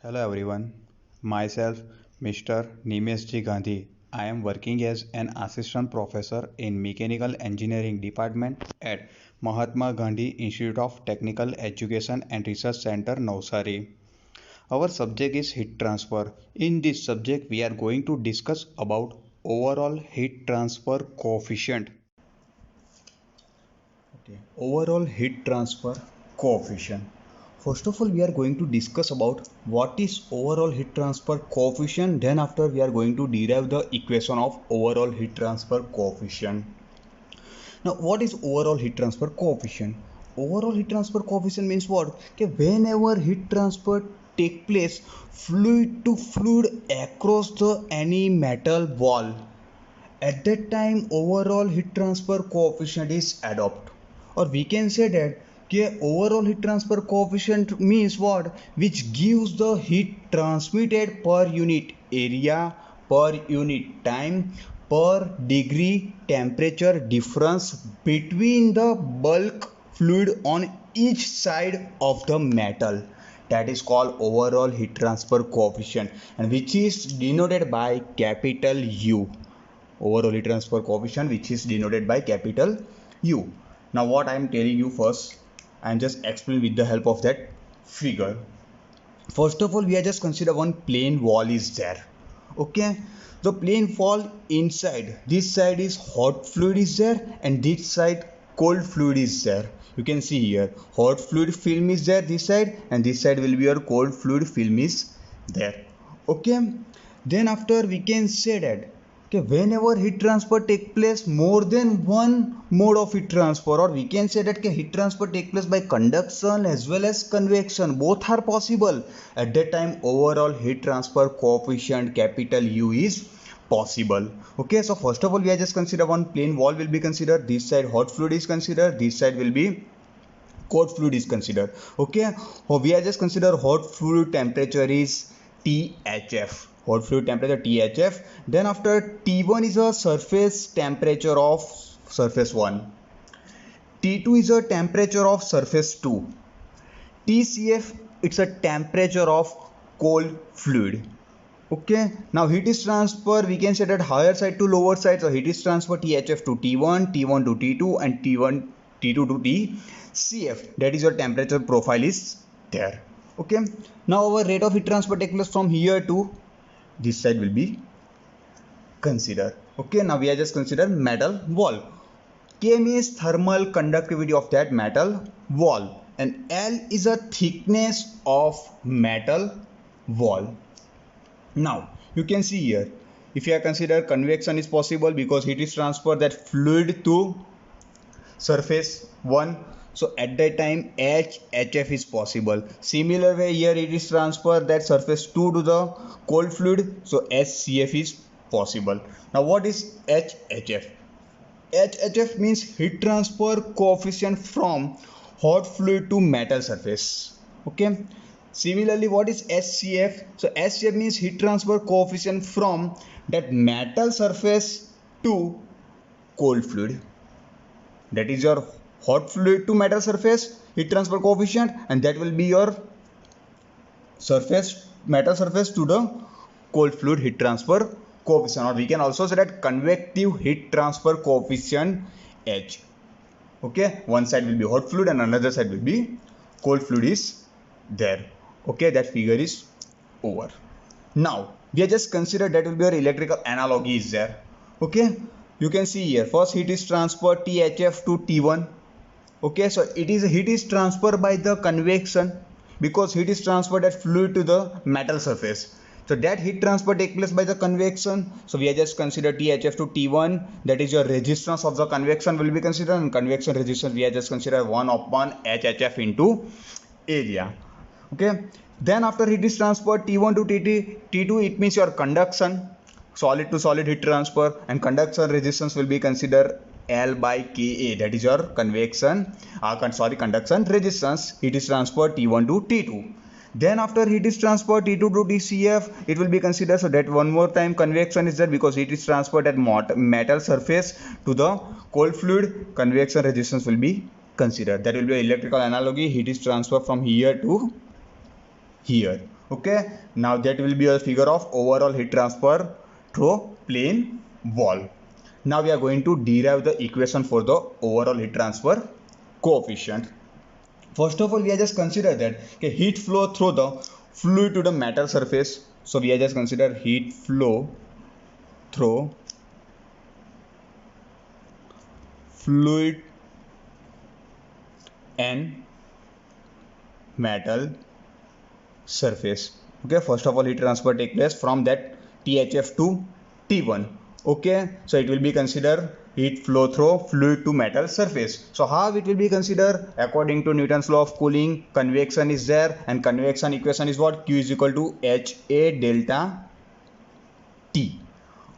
Hello everyone, myself Mr. Nimesh G. Gandhi. I am working as an assistant professor in Mechanical Engineering Department at Mahatma Gandhi Institute of Technical Education and Research Center, Navsari. Our subject is heat transfer. In this subject, we are going to discuss about overall heat transfer coefficient. Overall heat transfer coefficient. First of all, we are going to discuss about what is overall heat transfer coefficient. Then after we are going to derive the equation of overall heat transfer coefficient. Now what is overall heat transfer coefficient? Overall heat transfer coefficient means what? Okay, whenever heat transfer take place fluid to fluid across the any metal wall, at that time overall heat transfer coefficient is adopted, or we can say that overall heat transfer coefficient means what, which gives the heat transmitted per unit area, per unit time, per degree temperature difference between the bulk fluid on each side of the metal. That is called overall heat transfer coefficient, and which is denoted by capital U. Overall heat transfer coefficient, which is denoted by capital U. Now what I am telling you first, I am just explaining with the help of that figure. First of all, we are just consider one plain wall is there. Okay, the plain wall inside, this side is hot fluid is there and this side cold fluid is there. You can see here hot fluid film is there this side, and this side will be your cold fluid film is there. Okay, then after we can say that, okay, whenever heat transfer take place more than one mode of heat transfer, or we can say that okay, heat transfer take place by conduction as well as convection, both are possible. At that time overall heat transfer coefficient capital U is possible. Okay, so first of all we are just consider one plain wall will be considered, this side hot fluid is considered, this side will be cold fluid is considered. Okay, so we are just consider hot fluid temperature is THF, hot fluid temperature THF. Then after T1 is a surface temperature of surface 1, T2 is a temperature of surface 2, TCF it's a temperature of cold fluid. Okay, now heat is transfer, we can say that higher side to lower side, so heat is transfer THF to T1, T1 to T2 and T1 T2 to TCF, that is your temperature profile is there. Okay, now our rate of heat transfer takes place from here to this side will be considered. Okay, now we are just consider metal wall. K means thermal conductivity of that metal wall, and L is a thickness of metal wall. Now you can see here, if you consider convection is possible because heat is transferred that fluid to surface 1, so at that time HF is possible. Similar way here it is transferred that surface 2 to the cold fluid, so HCF is possible. Now what is HHF? HHF means heat transfer coefficient from hot fluid to metal surface. Okay, similarly what is SCF? So SCF means heat transfer coefficient from that metal surface to cold fluid. That is your hot fluid to metal surface heat transfer coefficient, and that will be your surface metal surface to the cold fluid heat transfer coefficient, or we can also say that convective heat transfer coefficient H. Okay, one side will be hot fluid and another side will be cold fluid is there. Okay, that figure is over. Now we are just consider that will be your electrical analogy is there. Okay, you can see here first heat is transferred THF to T1. Okay, so it is heat is transferred by the convection because heat is transferred as fluid to the metal surface. So that heat transfer take place by the convection. So we are just consider THF to T1, that is your resistance of the convection will be considered, and convection resistance we are just consider 1 upon HHF into area. Okay, then after heat is transferred T1 to T2, it means your conduction, solid to solid heat transfer, and conduction resistance will be considered L by Ka, that is your conduction resistance. Heat is transferred T1 to T2. Then after heat is transferred T2 to TCF, it will be considered, so that one more time convection is there because heat is transferred at metal surface to the cold fluid, convection resistance will be considered. That will be an electrical analogy, heat is transferred from here to here. Okay, now that will be a figure of overall heat transfer through plane wall. Now we are going to derive the equation for the overall heat transfer coefficient. First of all, we are just consider that heat flow through the fluid to the metal surface. So we are just consider heat flow through fluid and metal surface. Okay, first of all, heat transfer take place from that THF to T1. Okay, so it will be considered heat flow through fluid to metal surface. So how it will be considered? According to Newton's law of cooling, convection is there, and convection equation is what? Q is equal to HA delta T.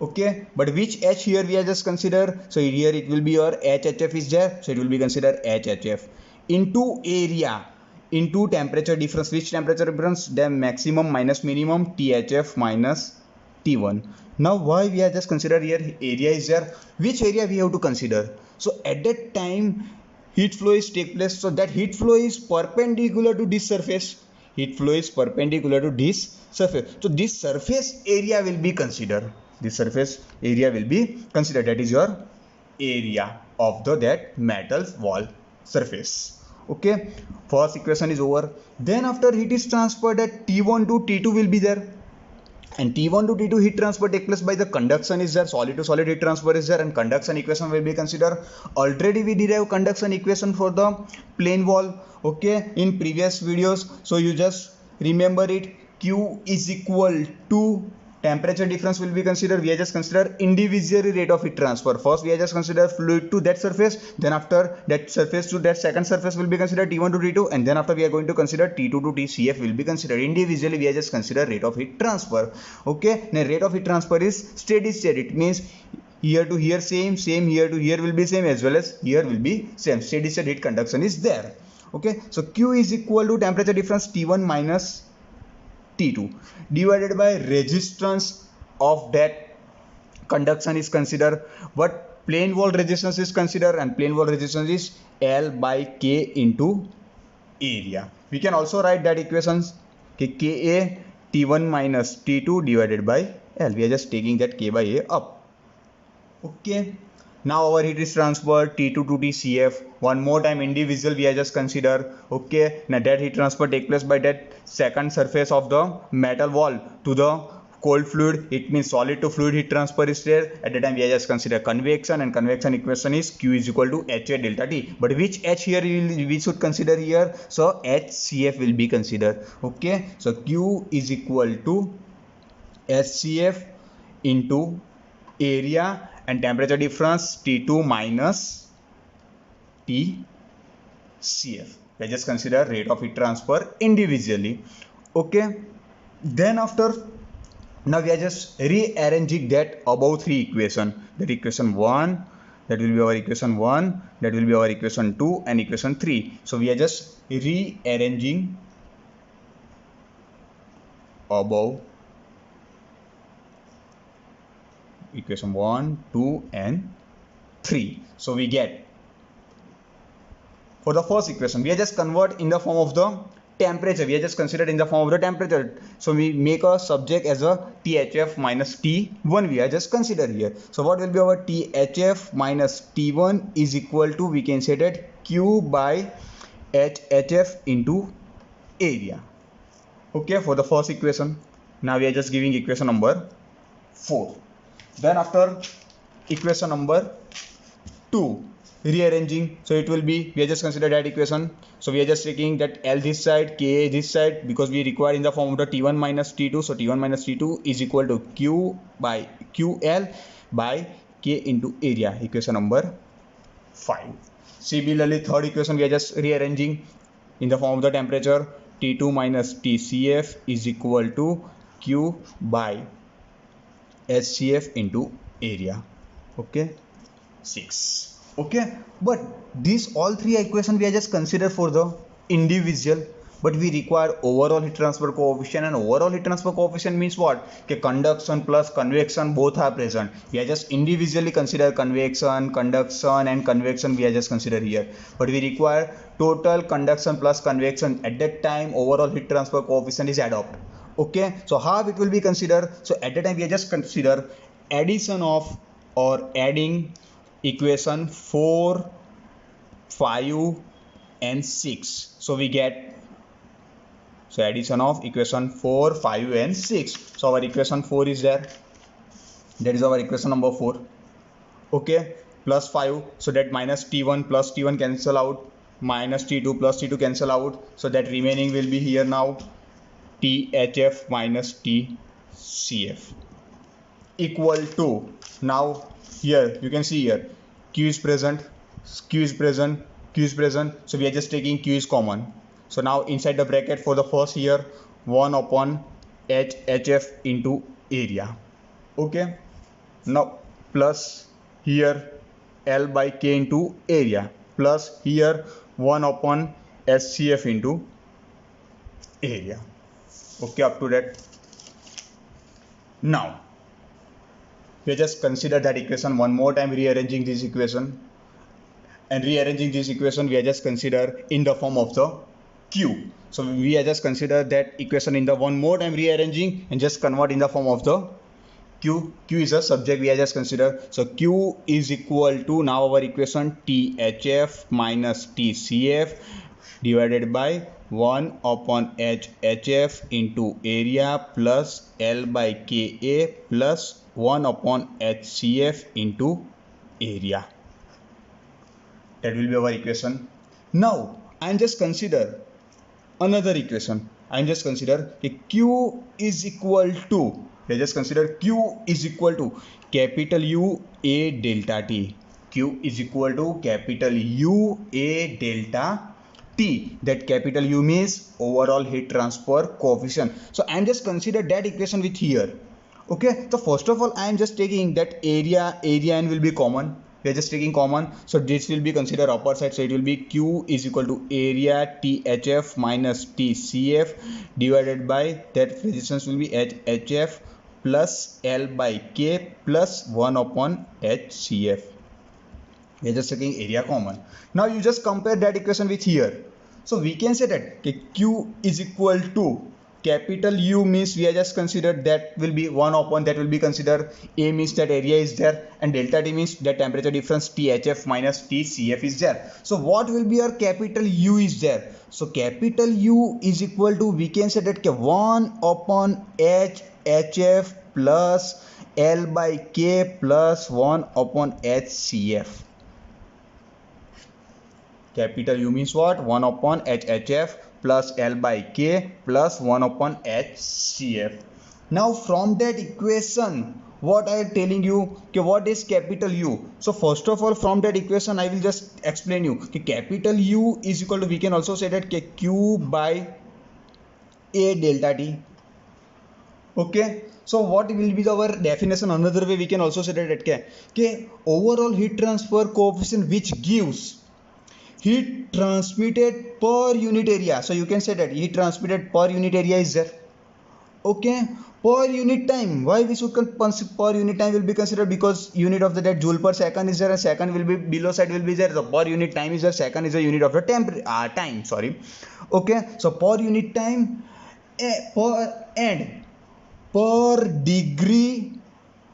Okay, but which H here we are just consider? So here it will be your HHF is there, so it will be considered HHF into area into temperature difference. Which temperature difference? Then maximum minus minimum, THF minus T1. Now why we are just consider here area is there? Which area we have to consider? So at that time heat flow is take place, so that heat flow is perpendicular to this surface. Heat flow is perpendicular to this surface, so this surface area will be considered. This surface area will be considered, that is your area of the that metal wall surface. Okay, first equation is over. Then after heat is transferred at T1 to T2 will be there, and T1 to T2 heat transfer take place by the conduction is there, solid to solid heat transfer is there, and conduction equation will be considered. Already we derive conduction equation for the plane wall, okay, in previous videos. So you just remember it. Q is equal to temperature difference will be considered. We are just consider individually rate of heat transfer. First we are just consider fluid to that surface, then after that surface to that second surface will be considered T1 to T2, and then after we are going to consider T2 to TCF will be considered. Individually we are just consider rate of heat transfer. Okay, now rate of heat transfer is steady state. It means here to here same, here to here will be same, as well as here will be same. Steady state heat conduction is there. Okay, so Q is equal to temperature difference T1 minus T2 divided by resistance of that conduction is considered. What plane wall resistance is considered, and plane wall resistance is L by K into area. We can also write that equations Ka T1 minus T2 divided by L. We are just taking that K by A up. Okay, now our heat is transferred T2 to TCF. One more time individual we are just consider. Okay, now that heat transfer take place by that second surface of the metal wall to the cold fluid. It means solid to fluid heat transfer is there. At the time we are just consider convection, and convection equation is Q is equal to HA delta T. But which H here we should consider here? So HCF will be considered. Okay, so Q is equal to HCF into area and temperature difference T2 minus TCF. We just consider rate of heat transfer individually. Okay, then after, now we are just rearranging that above three equation. That equation 1, that will be our equation 1, that will be our equation 2, and equation 3. So we are just rearranging above equation 1, 2 and 3. So we get, for the first equation we are just convert in the form of the temperature. We are just considered in the form of the temperature. So we make a subject as a THF minus T1 we are just considered here. So what will be our THF minus T1 is equal to, we can say that Q by HHF into area. Okay, for the first equation. Now we are just giving equation number 4. Then after equation number 2, rearranging, so it will be, we are just consider that equation. So we are just taking that L this side, Ka this side, because we require in the form of the T1 minus T2. So T1 minus T2 is equal to Q by QL by K into area. Equation number 5. Similarly, third equation we are just rearranging in the form of the temperature. T2 minus TCF is equal to Q by HCF into area. Okay, 6. Okay, but these all three equations we are just consider for the individual, but we require overall heat transfer coefficient. And overall heat transfer coefficient means what? Okay, conduction plus convection both are present. We are just individually consider convection, conduction and convection we are just consider here, but we require total conduction plus convection. At that time overall heat transfer coefficient is adopted. Okay, so how it will be considered? So at the time we just consider addition of or adding equation 4, 5 and 6. So we get, so addition of equation 4, 5 and 6. So our equation 4 is there, that is our equation number 4. Okay, plus 5, so that minus t1 plus t1 cancel out, minus t2 plus t2 cancel out, so that remaining will be here now THF minus TCF equal to, now here you can see here Q is present, Q is present, Q is present, so we are just taking Q is common. So now inside the bracket for the first here 1 upon HF into area. Okay, now plus here L by K into area, plus here 1 upon SCF into area. Okay, up to that. Now we just consider that equation one more time, rearranging this equation, and rearranging this equation we are just consider in the form of the Q. So we are just consider that equation in the one more time rearranging and just convert in the form of the Q. Q is a subject we are just consider. So Q is equal to, now our equation THF minus TCF divided by 1 upon HF into area plus L by KA plus 1 upon HCF into area. That will be our equation. Now I am just consider another equation. I am just consider Q is equal to, let's just consider Q is equal to capital U A delta T. Q is equal to capital U A delta T. That capital U means overall heat transfer coefficient. So I am just consider that equation with here. Okay, so first of all I am just taking that area and will be common. We are just taking common, so this will be considered upper side, so it will be Q is equal to area THF minus TCF divided by, that resistance will be HF plus L by K plus 1 upon HCF. We are just taking area common. Now you just compare that equation with here. So we can say that Q is equal to capital U means we are just considered that will be 1 upon, that will be considered A means that area is there, and delta T means that temperature difference THF minus TCF is there. So what will be our capital U is there? So capital U is equal to, we can say that 1 upon HF plus L by K plus 1 upon HCF. Capital U means what? 1 upon HF plus L by K plus 1 upon HCF. Now from that equation, what I am telling you, what is capital U? So first of all, from that equation I will just explain you. Capital U is equal to, we can also say that Q by A delta T. Okay, so what will be our definition? Another way we can also say that overall heat transfer coefficient which gives heat transmitted per unit area. So you can say that heat transmitted per unit area is there. Okay, per unit time. Why we should per unit time will be considered? Because unit of that joule per second is there, and second will be below side will be there. So per unit time is there. Second is a unit of the time. Sorry. Okay, so per unit time per degree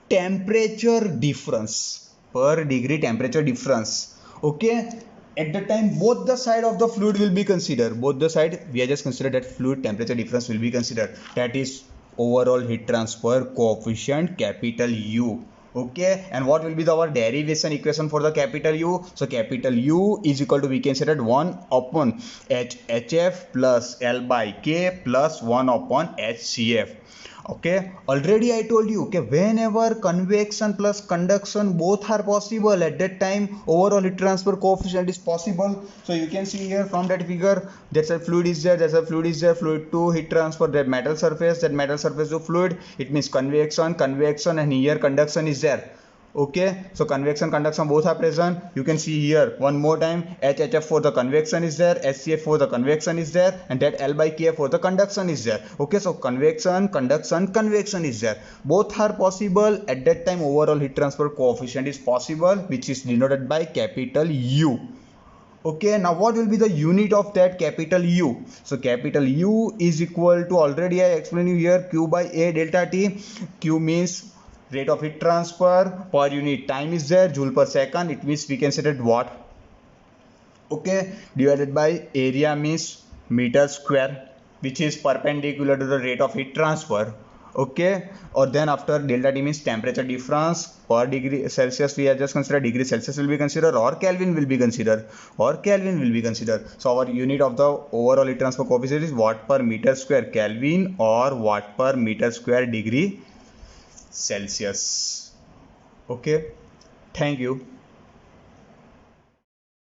temperature difference. Per degree temperature difference. Okay. At the time both the side of the fluid will be considered, both the side we are just considered that fluid temperature difference will be considered, that is overall heat transfer coefficient capital U. Okay, and what will be our derivation equation for the capital U? So capital U is equal to, we can say that 1 upon HF plus L by K plus 1 upon HCF. Okay, already I told you, okay, whenever convection plus conduction both are possible, at that time overall heat transfer coefficient is possible. So you can see here from that figure, that's a fluid is there, fluid to heat transfer, that metal surface to fluid, it means convection, and here conduction is there. Okay, so convection, conduction both are present. You can see here one more time, HHF for the convection is there, SCF for the convection is there, and that L by K for the conduction is there. Okay, so convection, convection is there. Both are possible. At that time overall heat transfer coefficient is possible, which is denoted by capital U. Okay, now what will be the unit of that capital U? So capital U is equal to, already I explained you here, Q by A delta T. Q means rate of heat transfer, per unit time is there, joule per second, it means we can set it watt. Okay, divided by area means meter square, which is perpendicular to the rate of heat transfer. Okay, or then after delta T means temperature difference per degree Celsius, we have just considered degree Celsius will be considered, or Kelvin will be considered, so our unit of the overall heat transfer coefficient is watt per meter square Kelvin or watt per meter square degree Celsius. Okay, thank you.